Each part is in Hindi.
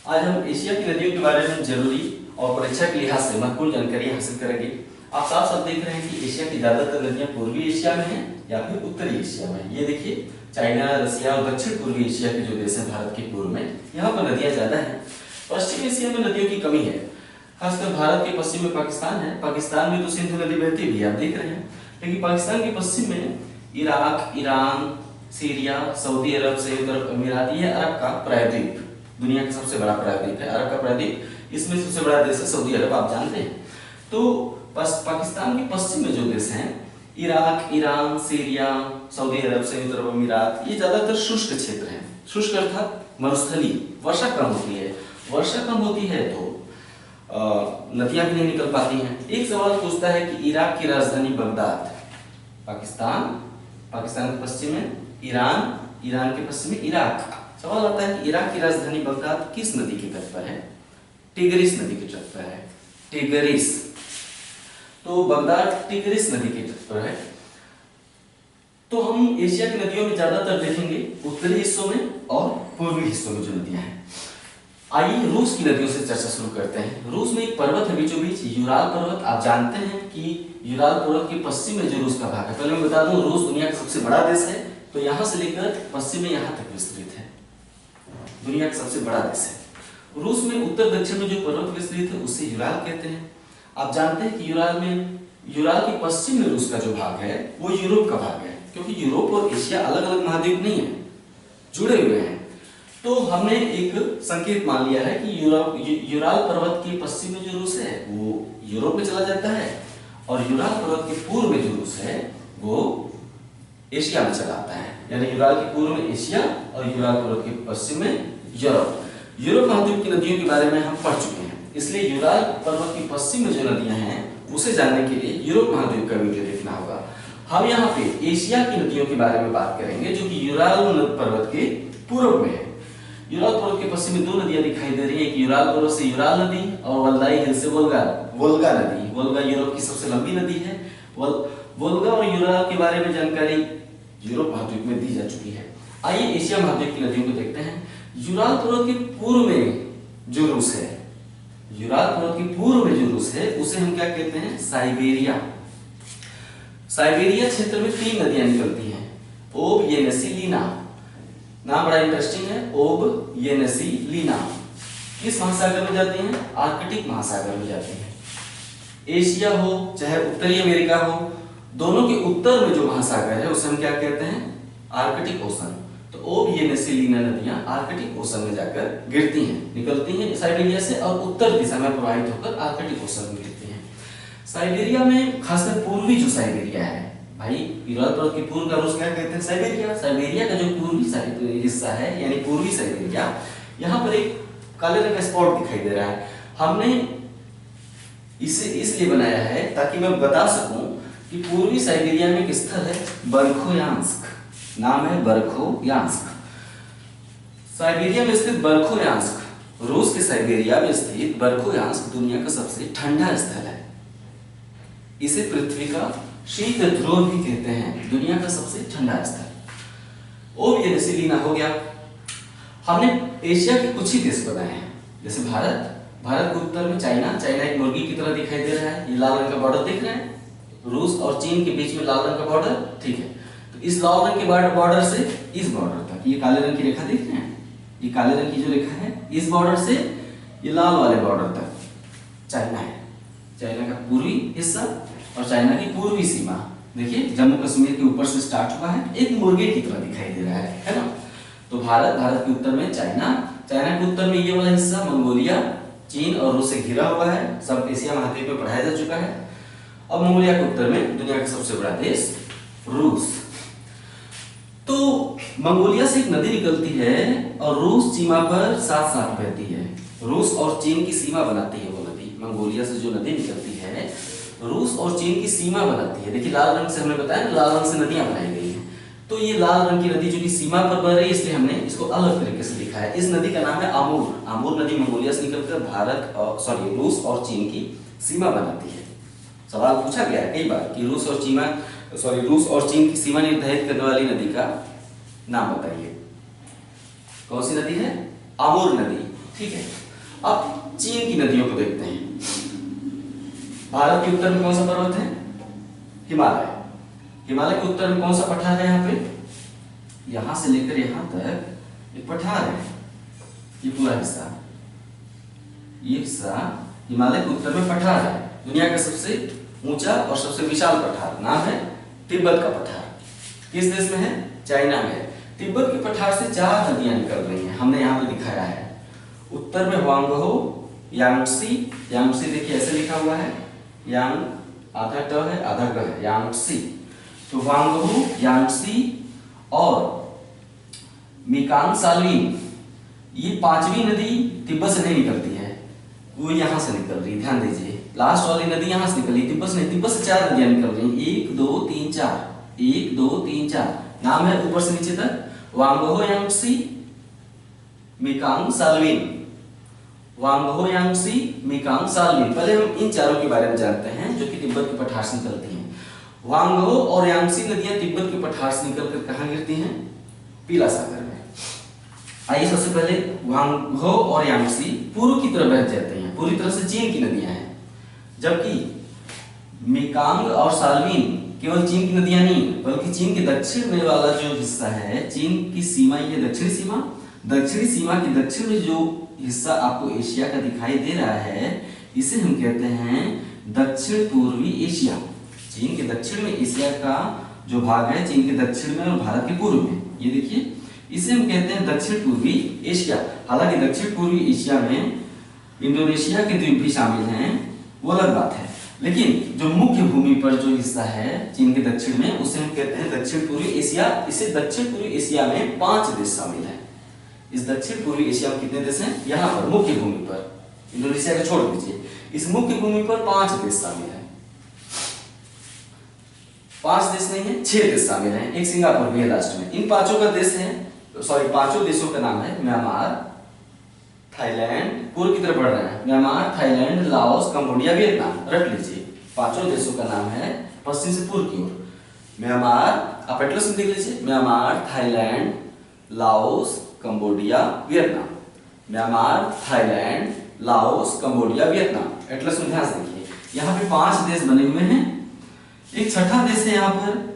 आज हम एशिया की नदियों के बारे में जरूरी और परीक्षा के लिहाज से महत्वपूर्ण जानकारी हासिल करेंगे। आप साफ साफ देख रहे हैं कि एशिया की ज्यादातर नदियां पूर्वी एशिया में हैं या फिर उत्तरी एशिया में। ये देखिए चाइना, रसिया और दक्षिण पूर्वी एशिया के जो देश हैं भारत के पूर्व में, यहाँ पर नदियां ज्यादा हैं। पश्चिम एशिया में नदियों की कमी है, खासकर भारत के पश्चिम में पाकिस्तान है। पाकिस्तान में तो सिंधु नदी बहती भी है, आप देख रहे हैं, लेकिन पाकिस्तान के पश्चिम में इराक, ईरान, सीरिया, सऊदी अरब, संयुक्त अरब अमीरात, ये अरब का प्रायद्वीप, दुनिया का सबसे बड़ा प्रायद्वीप है अरब का प्रायद्वीप। इसमें सबसे बड़ा देश है सऊदी अरब, आप जानते हैं। तो पाकिस्तान के पश्चिम में जो देश हैं, इराक, ईरान, सीरिया, सऊदी अरब, संयुक्त अरब अमीरात, ये ज्यादातर शुष्क क्षेत्र हैं। शुष्क अर्थात मरुस्थली, वर्षा कम होती है। वर्षा कम होती है तो नदियां भी नहीं निकल पाती हैं। एक सवाल पूछता है कि इराक की राजधानी बगदाद, पाकिस्तान के पश्चिम में ईरान, ईरान के पश्चिम में इराक। सवाल आता है कि इराक की राजधानी बगदाद किस नदी के तट पर है? टिग्रिस नदी के तट पर है। टिग्रिस, तो बगदाद टिग्रिस नदी के तट पर है। तो हम एशिया की नदियों में ज्यादातर देखेंगे उत्तरी हिस्सों में और पूर्वी हिस्सों में जो नदियां हैं। आइए रूस की नदियों से चर्चा शुरू करते हैं। रूस में एक पर्वत है बीचों बीच, यूराल पर्वत। आप जानते हैं कि यूराल पर्वत के पश्चिम में जो रूस का भाग है, पहले मैं बता दूं रूस दुनिया का सबसे बड़ा देश है, तो यहां से लेकर पश्चिम में यहां तक विस्तृत है, दुनिया का सबसे बड़ा देश है। रूस में उत्तर दक्षिण में जो पर्वत विस्तृत है उसे यूराल कहते हैं। आप जानते हैं कि यूराल के पश्चिम में रूस का जो भाग है वो यूरोप का भाग है, क्योंकि यूरोप और एशिया अलग अलग महाद्वीप नहीं है, जुड़े हुए हैं। तो हमने एक संकेत मान लिया है कि यूराल पर्वत के पश्चिम में जो रूस है वो यूरोप में चला जाता है, और यूराल पर्वत के पूर्व में जो रूस है वो एशिया में चला आता है। यानी यूराल के पूर्व में एशिया और यूराल पर्वत के पश्चिम में यूरोप। यूरोप महाद्वीप की नदियों के बारे में हम पढ़ चुके हैं, इसलिए यूराल पर्वत के पश्चिम में जो नदियां हैं उसे जानने के लिए यूरोप महाद्वीप का वीडियो देखना होगा। हम यहाँ पे एशिया की नदियों के बारे में बात करेंगे जो कि यूराल पर्वत के पूर्व में है। यूराल पर्वत के पश्चिम में दो नदियां दिखाई दे रही है, एक यूराल पर्वत से यूराल नदी और वल्दाई हिल से वोल्गा नदी। वोल्गा यूरोप की सबसे लंबी नदी है। वोल्गा और यूराल के बारे में जानकारी यूरोप महाद्वीप में दी जा चुकी है। आइए एशिया महाद्वीप की नदियों को देखते हैं। यूराल पर्वत के पूर्व में जो रूस है, यूराल पर्वत के पूर्व में जो रूस है उसे हम क्या कहते हैं? साइबेरिया। साइबेरिया क्षेत्र में तीन नदियां निकलती हैं, ओब, येनेसी, लीना। नाम बड़ा इंटरेस्टिंग है, ओब, येनेसी, लीना। किस महासागर में जाती हैं? आर्कटिक महासागर में जाती हैं। एशिया हो चाहे उत्तरी अमेरिका हो, दोनों के उत्तर में जो महासागर है उसे हम क्या कहते हैं? Arctic ocean. तो ओब, येनेसी, लीना नदियां आर्कटिक ओशन में जाकर गिरती हैं, निकलती हैं साइबेरिया से और उत्तर दिशा में प्रवाहित होकर आर्कटिक ओशन में गिरती हैं। साइबेरिया में खासकर पूर्वी जो साइबेरिया है, भाई यूराल पर्वत के पूर्व का रूस क्या कहते हैं? साइबेरिया। साइबेरिया का जो पूर्वी हिस्सा है यानी पूर्वी साइबेरिया, यहाँ पर एक काले रंग का स्पॉट दिखाई दे रहा है। हमने इसे इसलिए बनाया है ताकि मैं बता सकूं कि पूर्वी साइबेरिया में एक स्थल है बरखोयांस्क, नाम है बरखोयांस्क। साइबेरिया में स्थित बरखोयांस्क, रूस के साइबेरिया में स्थित बरखोयांस्क दुनिया का सबसे ठंडा स्थल है। इसे पृथ्वी का शीत ध्रुव भी कहते हैं, दुनिया का सबसे ठंडा स्थल। ओब, येनेसी, लीना हो गया। हमने एशिया के कुछ ही देश बनाए हैं, जैसे भारत के उत्तर में चाइना एक मुर्गी की तरह दिखाई दे रहा है, ये लाल रंग का बॉर्डर दिख रहा है, रूस और चीन के बीच में लाल रंग का बॉर्डर, ठीक है। तो इस लाल रंग के बॉर्डर से इस बॉर्डर तक, ये काले रंग की रेखा देख रहे हैं, ये काले रंग की जो रेखा है इस बॉर्डर से ये लाल वाले बॉर्डर तक चाइना है। चाइना का पूर्वी हिस्सा और चाइना की पूर्वी सीमा देखिए जम्मू कश्मीर के ऊपर से स्टार्ट हुआ है, एक मुर्गे की तरह दिखाई दे रहा है ना। तो भारत के उत्तर में चाइना के उत्तर में ये वाला हिस्सा मंगोलिया, चीन और रूस से घिरा हुआ है, सब एशिया महाद्वीप में पढ़ाया जा चुका है। अब मंगोलिया के उत्तर में दुनिया का सबसे बड़ा देश रूस। तो मंगोलिया से एक नदी निकलती है और रूस सीमा पर साथ साथ बहती है। रूस और चीन की सीमा बनाती है वो नदी। मंगोलिया से जो नदी निकलती है रूस और चीन की सीमा बनाती है। देखिए लाल रंग से हमने बताया ना, लाल रंग से नदियां बनाई गई हैं। तो ये लाल रंग की नदी जो कि सीमा पर बह रही है, इसलिए हमने इसको अलग तरीके से लिखा है। इस नदी का नाम है आमूर। आमूर नदी मंगोलिया से निकलकर रूस और चीन की सीमा बनाती है। सवाल पूछा गया है कई बार कि रूस और चीन की सीमा निर्धारित करने वाली नदी का नाम बताइए। कौन सी नदी है? आमूर नदी। ठीक है, अब चीन की नदियों को देखते हैं। भारत के उत्तर में कौन सा पर्वत है? हिमालय। हिमालय के उत्तर में कौन सा पठार है? यहाँ पे यहां से लेकर यहां तक एक पठार है, ये पूरा हिस्सा, ये हिस्सा हिमालय के उत्तर में पठार है। दुनिया का सबसे ऊंचा और सबसे विशाल पठार, नाम है तिब्बत का पठार। किस देश में है? चाइना में है। तिब्बत के पठार से 4 नदियां निकल रही हैं, हमने यहाँ पे दिखाया है। उत्तर में हुआंगहो, यांगत्से, यांगत्से देखिए ऐसे लिखा हुआ है, यांग आधा ट है आधा ग है, यांगत्से। तो हुआंगहो, यांगत्से और मिकांग साल्विन, ये 5वीं नदी तिब्बत से नहीं निकलती है, वो यहाँ से निकल रही है। ध्यान दीजिए, लास्ट वाली नदी यहाँ से निकली, तिब्बत से नहीं। तिब्बत से 4 नदियां निकल रही हैं, 1 2 3 4, 1 2 3 4, नाम है ऊपर से नीचे तक हुआंगहो, यांगत्से, मिकांग साल्विन। हुआंगहो, Yangtse, मिकांग Salvin. पहले हम इन चारों के बारे में जानते हैं जो कि तिब्बत के पठार से निकलती हैं। हुआंगहो और यांगत्से नदियां तिब्बत के पठार से निकलकर कहां गिरती हैं? पीला सागर में। आइए सबसे पहले हुआंगहो और यांगत्से पूर्व की तरफ बह जाते हैं, पूरी तरह से चीन की नदियां हैं, जबकि मिकांग और साल्विन केवल चीन की नदियां नहीं बल्कि चीन के दक्षिण में वाला जो हिस्सा है, चीन की सीमा, ये दक्षिणी सीमा, दक्षिणी सीमा के दक्षिण में जो हिस्सा आपको एशिया का दिखाई दे रहा है, इसे हम कहते हैं दक्षिण पूर्वी एशिया। चीन के दक्षिण में एशिया का जो भाग है, चीन के दक्षिण में और भारत के पूर्व में, ये देखिए, इसे हम कहते हैं दक्षिण पूर्वी एशिया। हालांकि दक्षिण पूर्वी एशिया में इंडोनेशिया के द्वीप भी शामिल हैं, वो अलग बात है, लेकिन जो मुख्य भूमि पर जो हिस्सा है चीन के दक्षिण में, उसे हम कहते हैं दक्षिण पूर्वी एशिया। इसे दक्षिण पूर्वी एशिया में 5 देश शामिल हैं। इस दक्षिण पूर्वी एशिया में कितने देश हैं? यहाँ पर मुख्य भूमि पर, इंडोनेशिया को छोड़ दीजिए, इस मुख्य भूमि पर 5 देश शामिल हैं। 5 देश नहीं है, 6 देश शामिल हैं, एक सिंगापुर भी है लास्ट में। इन 5 का देश है, सॉरी 5 देशों का नाम है म्यांमार, थाईलैंड, पूर्व की तरफ बढ़ रहे हैं, Myanmar, Thailand, Laos, Cambodia, Vietnam. रट लीजिए, 5 देशों का नाम है पश्चिम से पूर्व की ओर। म्यांमार, आप एटलस में देख लीजिए, Myanmar, Thailand, Laos, Cambodia, Vietnam. Myanmar, Thailand, Laos, Cambodia, Vietnam. Atlas में ध्यान से देखिए, यहाँ पे 5 देश बने हुए हैं। एक छठा देश है यहाँ पर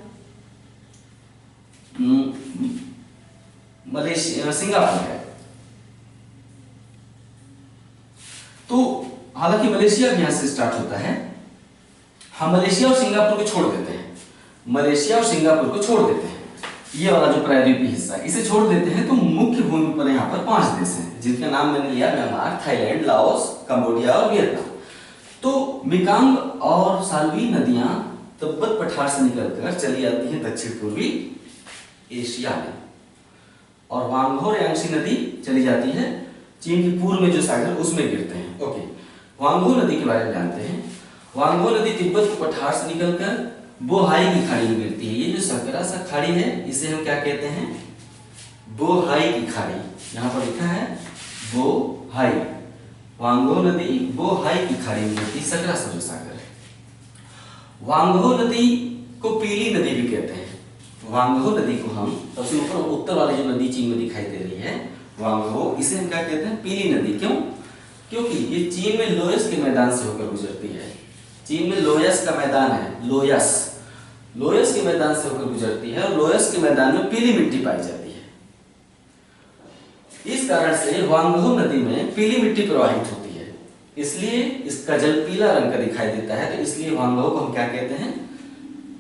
मलेशिया, सिंगापुर है। तो हालांकि मलेशिया भी यहां से स्टार्ट होता है, हम मलेशिया और सिंगापुर को छोड़ देते हैं, मलेशिया और सिंगापुर को छोड़ देते हैं, ये वाला जो प्रायद्वीपीय हिस्सा इसे छोड़ देते हैं। तो मुख्य भूमि पर यहाँ पर 5 देश हैं, जिनका नाम मैंने लिया म्यांमार, थाईलैंड, लाओस, कंबोडिया और वियतनाम। तो मिकांग और साल्विन नदियां तिब्बत पठार से निकलकर चली आती हैं दक्षिण पूर्वी एशिया में, और हुआंगहो और यांगत्से नदी चली जाती है चीन के पूर्व में जो सागर उसमें गिरते हैं। ओके, हुआंगहो नदी के बारे में जानते हैं। हुआंगहो नदी तिब्बत के पठार से निकलकर बोहाई की खाड़ी में गिरती है। ये जो सकरा सा खाड़ी है, इसे हम क्या कहते हैं? बोहाई की खाड़ी। यहाँ पर लिखा है बोहाई। हुआंगहो नदी बोहाई की खाड़ी में गिरती, सकरा सा जो सागर है। हुआंगहो नदी को पीली नदी भी कहते हैं। हुआंगहो नदी को हम सबसे ऊपर उत्तर वाली जो नदी चीन में दिखाई दे रही है हुआंगहो, इसे हम क्या कहते हैं? पीली नदी। क्यों? क्योंकि ये चीन में लोयस के मैदान से होकर गुजरती है। चीन में लोयस का मैदान है, लोयस के मैदान से होकर गुजरती है, और लोयस के मैदान में पीली मिट्टी पाई जाती है। इस कारण से हुआंगहो नदी में पीली मिट्टी प्रवाहित होती है, इसलिए इसका जल पीला रंग का दिखाई देता है। तो इसलिए हुआंगहो को हम क्या कहते हैं?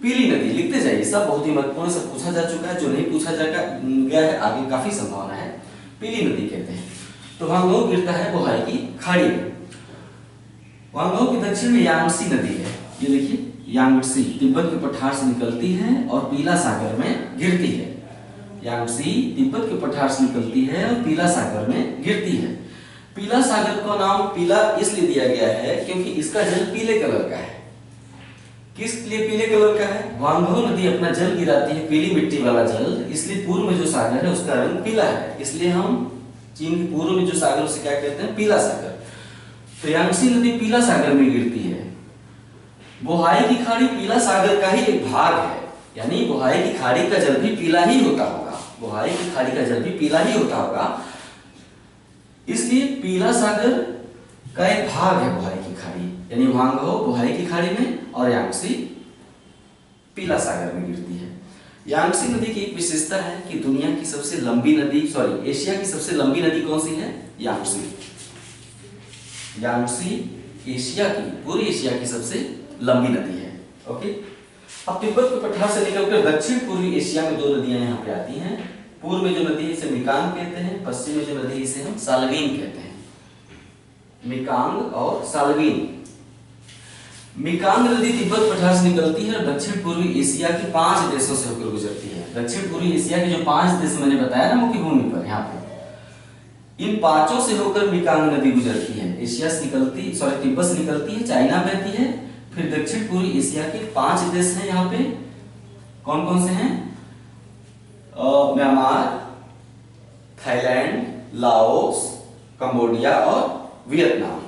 पीली नदी। लिखते जाइए, सब बहुत ही महत्वपूर्ण, सब पूछा जा चुका है, जो नहीं पूछा गया है आगे काफी संभावना है। पीली नदी कहते हैं। तो हुआंगहो गिरता है बोहाई की खाड़ी में। हुआंगहो के दक्षिण में यांगत्से नदी है, ये देखिए यांगत्से तिब्बत के पठार से निकलती है और पीला सागर में गिरती है। यांगत्से तिब्बत के पठार से निकलती है और पीला सागर में गिरती है। पीला सागर का नाम पीला इसलिए दिया गया है क्योंकि इसका जल पीले कलर का है। किस लिए पीले कलर का है? हुआंगहो नदी अपना जल गिराती है पीली मिट्टी वाला जल, इसलिए पूर्व में जो सागर है उसका रंग पीला है। इसलिए हम चीन के पूर्व में जो सागर उसे क्या कहते हैं? पीला सागर। तो यांगत्से नदी पीला सागर में गिरती है। बोहाई की खाड़ी पीला सागर का ही एक भाग है, यानी बोहाई की खाड़ी का जल भी पीला ही होता होगा। बोहाई की खाड़ी का जल भी पीला ही होता होगा। इसलिए पीला सागर का एक भाग है बोहाई की खाड़ी, यानी वांगहो बोहाई की खाड़ी में और यांगसी पीला सागर में गिरती है। यांगसी नदी की एक विशेषता है कि दुनिया की सबसे लंबी नदी, एशिया की सबसे लंबी नदी कौन सी है? यांगसी। यांगसी एशिया की, पूरी एशिया की सबसे लंबी नदी है। ओके, अब तिब्बत के पठार से निकलकर दक्षिण पूर्वी एशिया में दो नदियां यहाँ पे आती हैं। पूर्व में जो नदी है इसे मिकांग कहते हैं, पश्चिम में जो नदी है इसे हम साल्वीन कहते हैं। मिकांग और साल्वीन। मिकांग नदी तिब्बत पठार से निकलती है और दक्षिण पूर्वी एशिया के 5 देशों से होकर गुजरती है। दक्षिण पूर्वी एशिया के जो 5 देश मैंने बताया ना मुख्य भूमि पर, यहाँ पे इन 5 से होकर मिकांग नदी गुजरती है। एशिया से निकलती, तिब्बत से निकलती है, चाइना बहती है, फिर दक्षिण पूर्वी एशिया के 5 देश हैं यहाँ पे। कौन कौन से हैं? म्यांमार, थाईलैंड, लाओस, कंबोडिया और वियतनाम।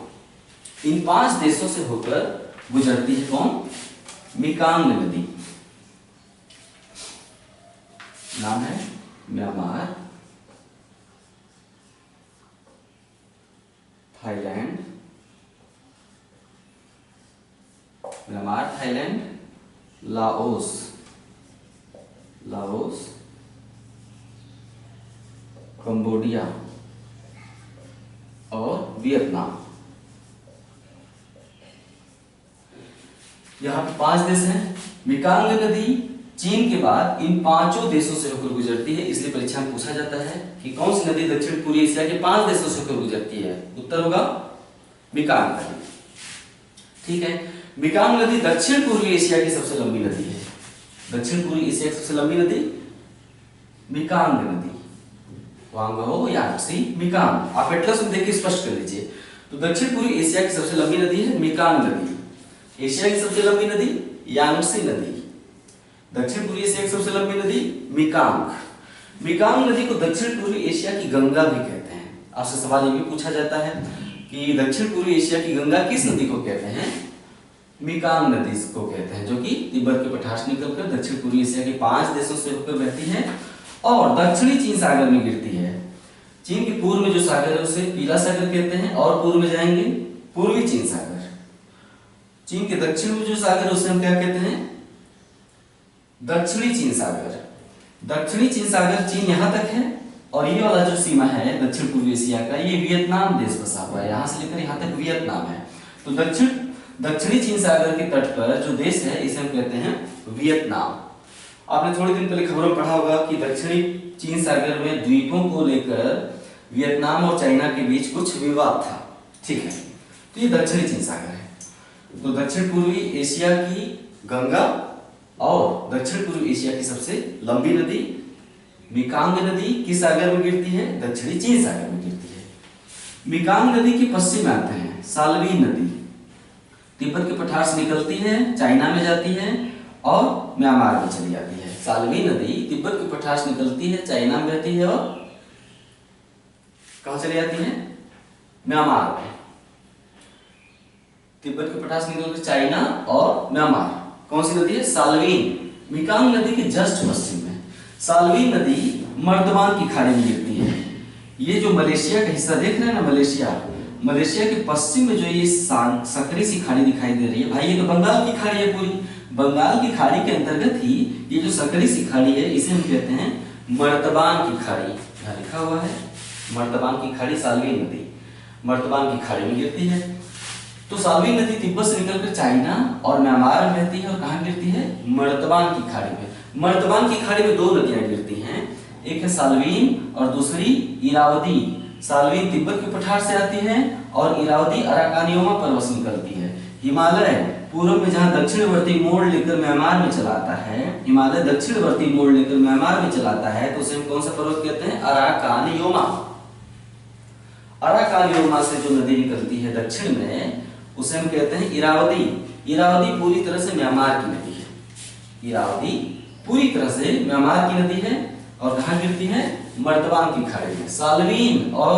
इन 5 देशों से होकर गुजरती है कौन? मिकांग नदी। नाम है म्यांमार, थाईलैंड, लाओस, कंबोडिया और वियतनाम। यहाँ पे 5 देश हैं। मिकांग नदी चीन के बाद इन 5 देशों से होकर गुजरती है, इसलिए परीक्षा में पूछा जाता है कि कौन सी नदी दक्षिण पूर्वी एशिया के 5 देशों से होकर गुजरती है? उत्तर होगा मिकांग नदी। ठीक है, मिकांग नदी दक्षिण पूर्वी एशिया की सबसे लंबी नदी है। दक्षिण पूर्वी एशिया की सबसे लंबी नदी मिकांग नदी, वांगहो, यांगसी, मिकांग। आप एटलस में देखिए, स्पष्ट कर लीजिए। तो दक्षिण पूर्वी एशिया की सबसे लंबी नदी है मिकांग नदी। एशिया की सबसे लंबी नदी यांगसी नदी। दक्षिण पूर्वी एशिया की सबसे लंबी नदी मिकांग। मिकांग नदी को दक्षिण पूर्वी एशिया की गंगा भी कहते हैं। आपसे सवाल ये भी पूछा जाता है कि दक्षिण पूर्वी एशिया की गंगा किस नदी को कहते हैं? मिकांग नदी को कहते हैं, जो कि तिब्बत के पठार से निकलकर दक्षिण पूर्वी एशिया के 5 देशों से होकर बहती है और दक्षिणी चीन सागर में गिरती है। चीन के पूर्व में जो सागर है उसे पीला सागर कहते हैं और पूर्व में जाएंगे पूर्वी चीन सागर। चीन के दक्षिण में जो सागर है उसे हम क्या कहते हैं? दक्षिणी चीन सागर। दक्षिणी चीन सागर चीन यहां तक है और ये वाला जो सीमा है दक्षिण पूर्वी एशिया का, ये वियतनाम देश बसा हुआ है। यहां से लेकर यहां तक वियतनाम है। तो दक्षिणी चीन सागर के तट पर जो देश है इसे हम कहते हैं वियतनाम। आपने थोड़े दिन पहले खबरों में पढ़ा होगा कि दक्षिणी चीन सागर में द्वीपों को लेकर वियतनाम और चाइना के बीच कुछ विवाद था। ठीक है, तो ये दक्षिणी चीन सागर है। तो दक्षिण पूर्वी एशिया की गंगा और दक्षिण पूर्वी एशिया की सबसे लंबी नदी मिकांग नदी किस सागर में गिरती है? दक्षिणी चीन सागर में गिरती है। मिकांग नदी के पश्चिम में आते हैं साल्वीन नदी। तिब्बत के पठार से निकलती है, चाइना में जाती है और म्यांमार में चली जाती है। साल्वीन नदी तिब्बत के पठार से निकलती है, चाइना में बहती है और कहां चली जाती है? म्यांमार में। तिब्बत के पठार से निकलकर चाइना और म्यांमार। कौन सी नदी है? साल्वीन। मिकांग नदी के जस्ट पश्चिम में साल्वीन नदी मर्दवान की खाड़ी में गिरती है। ये जो मलेशिया का हिस्सा देख रहे हैं ना, मलेशिया के पश्चिम में जो ये सकरी सी खाड़ी दिखाई दे रही है, भाई ये तो बंगाल की खाड़ी है। पूरी बंगाल की खाड़ी के अंतर्गत ही ये जो सकरी सी खाड़ी है इसे हम कहते हैं मर्दवान की खाड़ी। यहाँ लिखा हुआ है मर्दवान की खाड़ी, साल्वीन नदी मर्दवान की खाड़ी में गिरती है। तो साल्वीन नदी तिब्बत से निकलकर चाइना और म्यांमार में बहती है और कहाँ गिरती है? मर्दवान की खाड़ी में। मर्दवान की खाड़ी में 2 नदियां गिरती हैं, एक है साल्वीन और दूसरी इरावदी। साल्वीन तिब्बत के पठार से आती है और इरावदी अराकानियोमा पर्वत से निकलती है। हिमालय पूर्व में जहां दक्षिणवर्ती मोड़ लेकर म्यांमार में चलाता है, हिमालय दक्षिणवर्ती मोड़ लेकर म्यांमार में चलाता है, तो उसे हम कौन सा पर्वत कहते हैं? अराकानियोमा। अराकानियोमा से जो नदी निकलती है दक्षिण में उसे हम कहते हैं इरावदी। इरावदी पूरी तरह से म्यांमार की नदी है। इरावदी पूरी तरह से म्यांमार की नदी है और कहां गिरती है? मर्दवान की खाड़ी में। साल्वीन और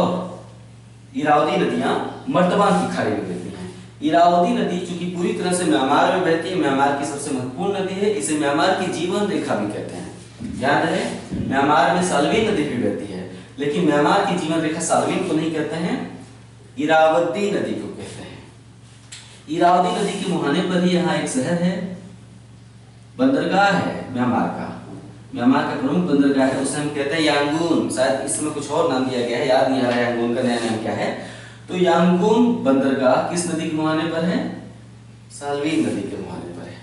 इरावदी नदियां मर्दवान की खाड़ी में गिरती हैं। इरावदी नदी चूंकि पूरी तरह से म्यांमार में बहती है, म्यांमार की सबसे महत्वपूर्ण नदी है, इसे म्यांमार की जीवन रेखा भी कहते हैं। याद है, म्यांमार में साल्वीन नदी भी बहती है। लेकिन म्यांमार की जीवन रेखा साल्विन को नहीं कहते हैं, इरावती नदी को कहते हैं। इरावती नदी के मुहाने पर ही यहाँ एक शहर है, बंदरगाह है म्यांमार का। म्यांमार का प्रमुख बंदरगाह है, उसे हम कहते हैं यांगून। शायद इसमें कुछ और नाम दिया गया है, याद नहीं आ रहा है यांगून का नया नाम क्या है। तो यांगून बंदरगाह किस नदी के मुहाने पर है? साल्विन नदी के मुहाने पर है,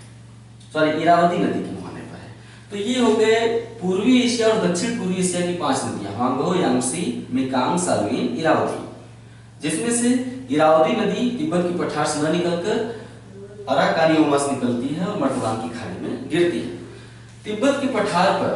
सॉरी इरावती नदी के मुहाने पर है। तो ये हो गए पूर्वी एशिया और दक्षिण पूर्वी एशिया की 5 नदियां, हांगो, यांगसी, मेकांग, साल्विन, इरावती, जिसमें से इरावती नदी तिब्बत की पठार से न निकलकर अराकानी ओमस निकलती है और मर्तवान की खाड़ी में गिरती है। तिब्बत के पठार पर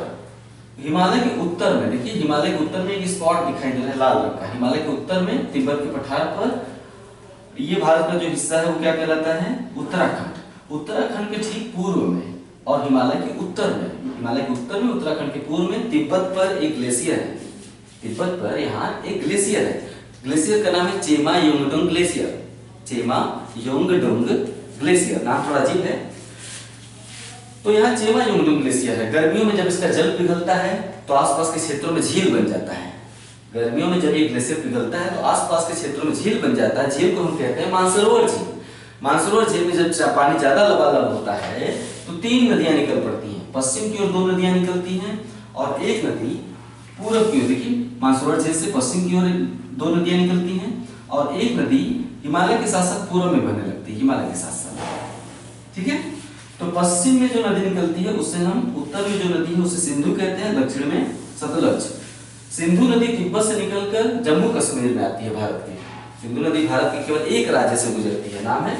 हिमालय के उत्तर में, देखिए हिमालय के उत्तर में एक स्पॉट दिखाई दे रहा है लाल रंग का। हिमालय के उत्तर में तिब्बत के पठार पर ये भारत का जो हिस्सा है वो क्या कहलाता है? उत्तराखंड। उत्तराखंड के ठीक पूर्व में और हिमालय के उत्तर में, हिमालय के उत्तर में उत्तराखंड के पूर्व में तिब्बत पर एक ग्लेशियर है। तिब्बत पर यहाँ एक ग्लेशियर है। ग्लेशियर का नाम है चेमा योंगडोंग ग्लेशियर। चेमा योंगडोंग ग्लेशियर, नाम थोड़ा अजीब है। तो यहाँ चेमा योंगडोंग ग्लेशियर है। गर्मियों में जब इसका जल पिघलता है तो आसपास के क्षेत्रों में झील बन जाता है। गर्मियों में जब ये ग्लेशियर पिघलता है तो आसपास के क्षेत्रों में झील बन जाता है। झील को हम कहते हैं मानसरोवर झील। मानसरोवर झील में जब पानी ज्यादा लबालब होता है तो 3 नदियां निकल पड़ती हैं। पश्चिम की ओर 2 नदियां निकलती हैं और एक नदी पूरब की ओर, देखिए मानसरोवर झील से पश्चिम की ओर 2 नदियां निकलती हैं और एक नदी हिमालय के साथ साथ पूर्व में बहने लगती है, हिमालय के साथ साथ। ठीक है, तो पश्चिम में जो नदी निकलती है उससे हम, उत्तर में जो नदी है उसे सिंधु कहते हैं, दक्षिण में सतलज। सिंधु नदी तिब्बत से निकलकर जम्मू कश्मीर में आती है भारत के। सिंधु नदी भारत के केवल एक राज्य से गुजरती है, नाम है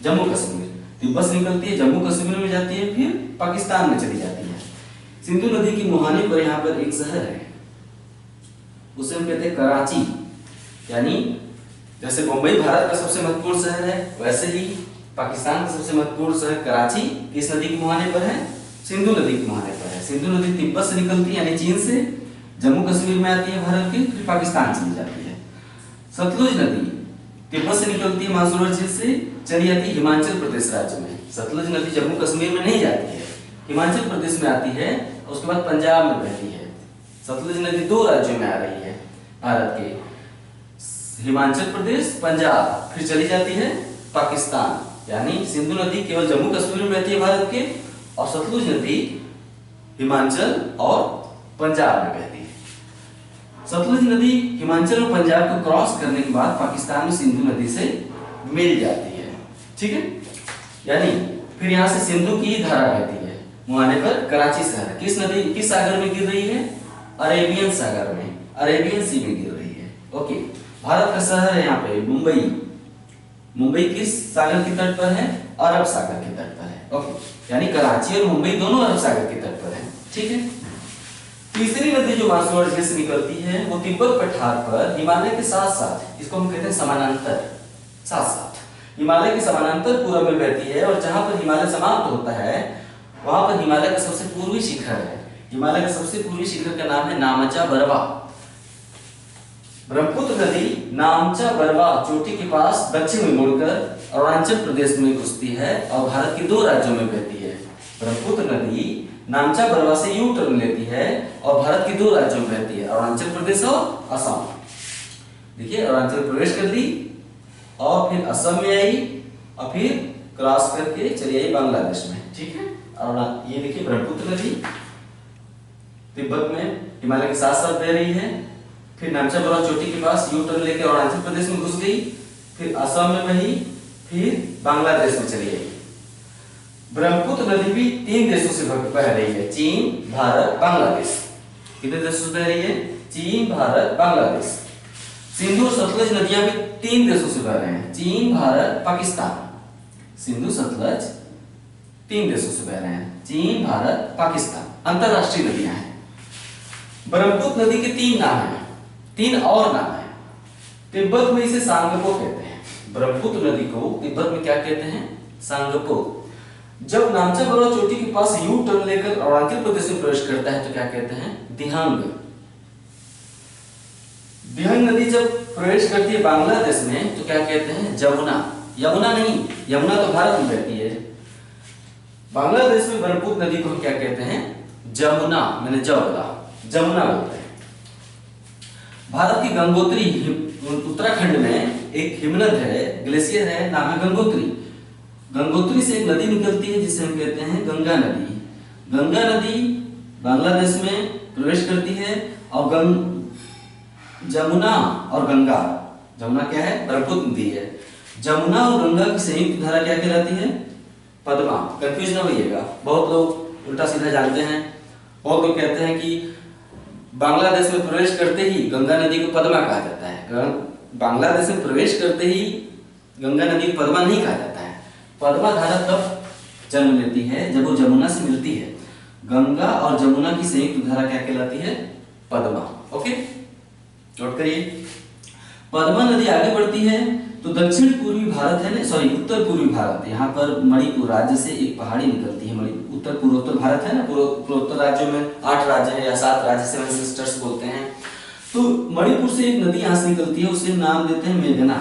जम्मू कश्मीर। तिब्बत से निकलती है, जम्मू कश्मीर में जाती है, फिर पाकिस्तान में चली जाती है। सिंधु नदी की मुहाने पर यहाँ पर एक शहर है, उसे हम कहते हैं कराची। यानी जैसे मुंबई भारत का सबसे महत्वपूर्ण शहर है, वैसे ही पाकिस्तान का सबसे महत्वपूर्ण शहर कराची किस नदी के मुहाने पर है? सिंधु नदी के मुहाने पर है। सिंधु नदी तिब्बत से निकलती है, यानी चीन से, जम्मू कश्मीर में आती है भारत के, फिर पाकिस्तान चली जाती है। सतलुज नदी तिब्बत से निकलती है, मानसरोवर झील से चली जाती है हिमाचल प्रदेश राज्य में। सतलुज नदी जम्मू कश्मीर में नहीं जाती है, हिमाचल प्रदेश में आती है और उसके बाद पंजाब में बहती है। सतलुज नदी 2 राज्यों में आ रही है भारत के, हिमाचल प्रदेश, पंजाब, फिर चली जाती है पाकिस्तान। यानी सिंधु नदी केवल जम्मू कश्मीर में बहती है भारत के, और सतलुज नदी हिमाचल और पंजाब में बहती है। सतलुज नदी हिमाचल और पंजाब को क्रॉस करने के बाद पाकिस्तान में सिंधु नदी से मिल जाती है। ठीक है, यानी फिर यहाँ से सिंधु की धारा बहती है मुहाने पर कराची शहर। किस नदी, किस सागर में गिर रही है? अरेबियन सागर में, अरेबियन सी में गिर रही है। ओके, भारत का शहर है यहाँ पे मुंबई। मुंबई किस सागर के तट पर है? अरब सागर के तट पर है। ओके, यानी कराची और मुंबई दोनों अरब सागर के तट पर है। ठीक है, तीसरी नदी जो मानसरोवर झील से निकलती है वो तिब्बत पठार पर हिमालय के साथ साथ, इसको हम कहते हैं समानांतर, साथ साथ हिमालय के समानांतर पूर्व में बहती है, और जहां पर हिमालय समाप्त होता है वहां पर हिमालय का सबसे पूर्वी शिखर है। हिमालय का सबसे पूर्वी शिखर का नाम है नामचा बरवा। ब्रह्मपुत्र नदी नामचा बरवा चोटी के पास दक्षिण में मुड़कर अरुणाचल प्रदेश में घुसती है और भारत के 2 राज्यों में बहती है। ब्रह्मपुत्र नदी नामचा बरवा से यू टर्न लेती है और भारत के 2 राज्यों में बहती है, अरुणाचल प्रदेश और असम। देखिए, अरुणाचल प्रवेश कर ली और फिर असम में आई और फिर क्रॉस करके चली आई बांग्लादेश में। ठीक है, और ये देखिए ब्रह्मपुत्र नदी तिब्बत में हिमालय के साथ साथ बह रही है, फिर नामचा बरवा चोटी के पास यू टर्न लेकर अरुणाचल प्रदेश में घुस गई, फिर असम में बही, फिर बांग्लादेश में चली आई। ब्रह्मपुत्र नदी भी 3 देशों से बह रही है, चीन, भारत, बांग्लादेश। कितने देशों से बह रही है? चीन, भारत, बांग्लादेश। सिंधु और सतलज नदियां भी 3 देशों से बह रहे हैं, चीन, भारत, पाकिस्तान। सिंधु सतलज 3 देशों से बह रहे हैं, चीन, भारत, पाकिस्तान। अंतरराष्ट्रीय नदियां हैं। ब्रह्मपुत्र नदी के 3 नाम हैं, 3 और नाम है। तिब्बत में इसे सांगपो कहते हैं। ब्रह्मपुत्र नदी को तिब्बत में क्या कहते हैं? सांगपो। जब नामचा बरवा चोटी के पास यू टर्न लेकर अरुणाचल प्रदेश में प्रवेश करता है तो क्या कहते हैं? दिहांग। दिहांग नदी जब प्रवेश करती है बांग्लादेश में तो क्या कहते हैं? जमुना। यमुना नहीं, यमुना तो भारत में बहती है। बांग्लादेश में ब्रह्मपुत्र नदी को हम क्या कहते हैं? जमुना, मैंने जमुना बोलते हैं। भारत की गंगोत्री उत्तराखंड में एक हिमनद है, ग्लेशियर है, नाम है गंगोत्री। गंगोत्री से एक नदी निकलती है जिसे हम कहते हैं गंगा नदी। गंगा नदी बांग्लादेश में प्रवेश करती है और जमुना और गंगा, जमुना क्या है, ब्रह्मपुत्र नदी है, जमुना और गंगा की संयुक्त धारा क्या कहलाती है, पद्मा। कंफ्यूज ना होइएगा, बहुत लोग उल्टा सीधा जानते हैं। बहुत लोग कहते हैं कि बांग्लादेश में प्रवेश करते ही गंगा नदी को पद्मा कहा जाता है। बांग्लादेश में प्रवेश करते ही गंगा नदी को पद्मा नहीं कहा जाता है। पद्मा धारा तब जन्म लेती है जब वो जमुना से मिलती है। गंगा और जमुना की संयुक्त धारा क्या कहलाती है, पद्मा। ओके, नोट करिए। पद्मा नदी आगे बढ़ती है तो दक्षिण पूर्वी भारत है ना, सॉरी उत्तर पूर्वी भारत, यहाँ पर मणिपुर राज्य से एक पहाड़ी निकलती है। उत्तर पूर्वोत्तर भारत है ना, पूर्वोत्तर राज्यों में 8 राज्य है या 7 राज्य, 7 सिस्टर्स बोलते हैं। तो मणिपुर से एक नदी यहाँ से निकलती है, उसे नाम देते हैं मेघना।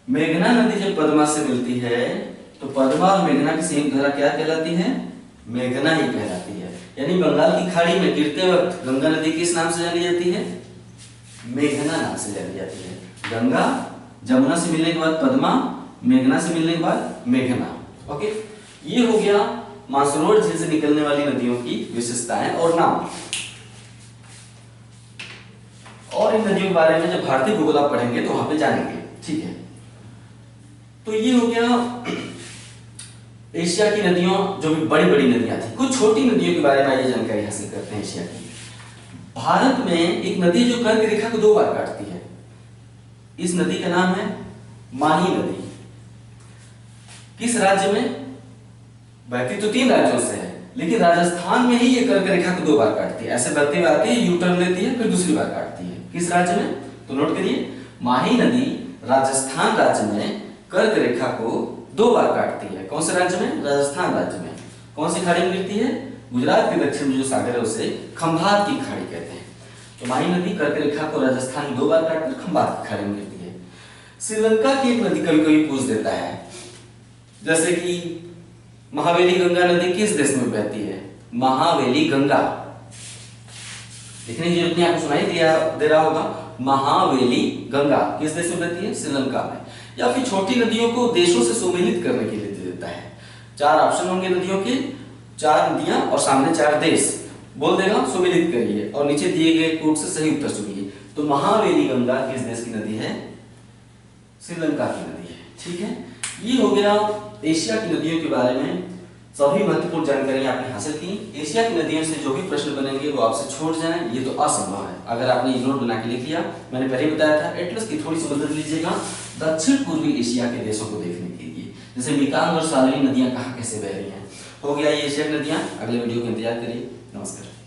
मेघना नदी जब पद्मा से मिलती है तो पद्मा और मेघना की संयुक्त धारा क्या कहलाती है, मेघना ही कहलाती है। यानी बंगाल की खाड़ी में गिरते वक्त गंगा नदी किस नाम से जानी जाती है, मेघना नाम से जानी जाती है। गंगा जमुना से मिलने के बाद पद्मा, मेघना से मिलने के बाद मेघना। ओके, ये हो गया मानसरोवर झील से निकलने वाली नदियों की विशेषताएं और नाम। और इन नदियों के बारे में जब भारतीय भूगोल आप पढ़ेंगे तो वहां पे जानेंगे, ठीक है। तो ये हो गया एशिया की नदियों, जो भी बड़ी बड़ी नदियां थी। कुछ छोटी नदियों के बारे में आइए जानकारी हासिल करते हैं एशिया की। भारत में एक नदी जो कर्क रेखा को 2 बार काटती है, इस नदी का नाम है माही नदी। किस राज्य में, बहती तो 3 राज्यों से है, लेकिन राजस्थान में ही ये कर्क रेखा को 2 बार काटती है। ऐसे बहते हुए आती है, यू टर्न लेती है, फिर दूसरी बार काटती है। किस राज्य में, तो नोट करिए, माही नदी राजस्थान राज्य में कर्क रेखा को 2 बार काटती है। कौन से राज्य में, राजस्थान राज्य में। कौन सी खाड़ी में गिरती है, गुजरात के दक्षिण में जो सागर है उसे खंभात की खाड़ी कहते हैं। तो माही नदी कर्क रेखा को राजस्थान में 2 बार काटकर खंभात की खाड़ी में गिरती है। श्रीलंका की एक नदी कभी कभी पूछ देता है, जैसे कि महावेली गंगा नदी किस देश में बहती है, महावेली गंगा। लिखने की जरूरत नहीं, आपको सुनाई दे रहा होगा, महावेली गंगा किस देश में बहती है, श्रीलंका में। या फिर छोटी नदियों को देशों से सुमेलित करने के लिए दे देता है। 4 ऑप्शन होंगे नदियों के, 4 नदियां और सामने 4 देश बोल देगा, सुमेलित करिए और नीचे दिए गए कोड से सही उत्तर चुनिए। तो महावेली गंगा किस देश की नदी है, श्रीलंका की नदी है, ठीक है। ये हो गया एशिया की नदियों के बारे में सभी महत्वपूर्ण जानकारी आपने हासिल की। एशिया की नदियों से जो भी प्रश्न बनेंगे वो आपसे छोड़ जाएं, ये तो असंभव है। अगर आपने ये नोट बना के लिख लिया, मैंने पहले बताया था, एटलस की थोड़ी सी मदद लीजिएगा दक्षिण पूर्वी एशिया के देशों को देखने के लिए, जैसे मेकंग और सालवी नदियां कहाँ कैसे बह रही हैं। हो गया ये एशिया की नदियां। अगले वीडियो का इंतजार करिए। नमस्कार।